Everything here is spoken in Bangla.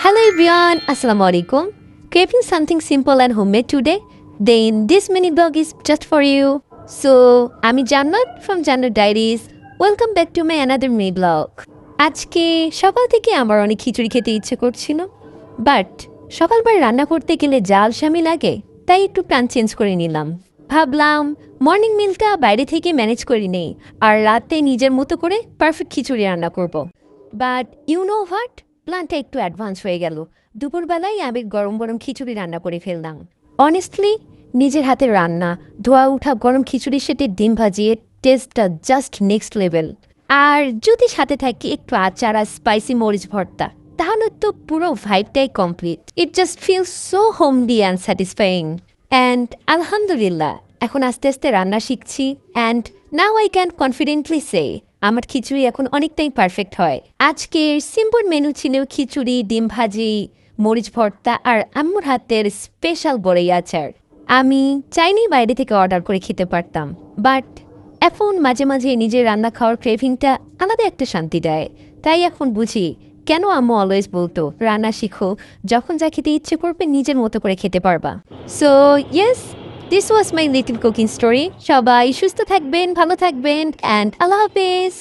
Hello everyone, Assalamu alaikum. Craving something simple and homemade today? Then this mini blog is just for you. So, I'm Jannat from Jannat Diaries. Welcome back to my another mini blog. আজকে সকাল থেকে আমার অনেক খিচুড়ি খেতে ইচ্ছে করছিল, বাট সকালবার রান্না করতে গেলে জাল স্বামী লাগে, তাই একটু প্ল্যান চেঞ্জ করে নিলাম। ভাবলাম মর্নিং মিলটা বাইরে থেকে ম্যানেজ করে নেই, আর রাতে নিজের মতো করে পারফেক্ট খিচুড়ি রান্না করব। বাট ইউ নো হোয়াট, প্ল্যানটা একটু অ্যাডভান্স হয়ে গেল। দুপুরবেলায় আমি গরম গরম খিচুড়ি রান্না করে ফেললাম। অনেস্টলি নিজের হাতে রান্না, ধোয়া উঠা গরম খিচুড়ির সাথে ডিম ভাজিয়ে টেস্টটা জাস্ট নেক্সট লেভেল। আর যদি সাথে থাকে একটু আচার আর স্পাইসি মরিচ ভর্তা, তাহলে তো পুরো ভাইবটাই complete. It just feel so homely and satisfying. And আলহামদুলিল্লাহ এখন আস্তে আস্তে রান্না শিখছি, and now I can confidently say আমার খিচুড়ি এখন অনেকটাই পারফেক্ট হয়। আজকের সিম্পল মেনু ছিল খিচুড়ি, ডিম ভাজি, মরিচ ভর্তা আর আম্মুর হাতের স্পেশাল বড়ই আচার। আমি চাইনি বাইরে থেকে অর্ডার করে খেতে পারতাম, বাট এখন মাঝে মাঝে নিজের রান্না খাওয়ার ক্রেভিংটা আলাদা একটা শান্তি দেয়। তাই এখন বুঝি কেন আম্মু অলওয়েজ বলতো রান্না শিখো, যখন যা খেতে ইচ্ছে করবে নিজের মতো করে খেতে পারবা। So yes, this was my little cooking story. সবাই সুস্থ থাকবেন, ভালো থাকবেন, অ্যান্ড আল্লাহ হাফেজ।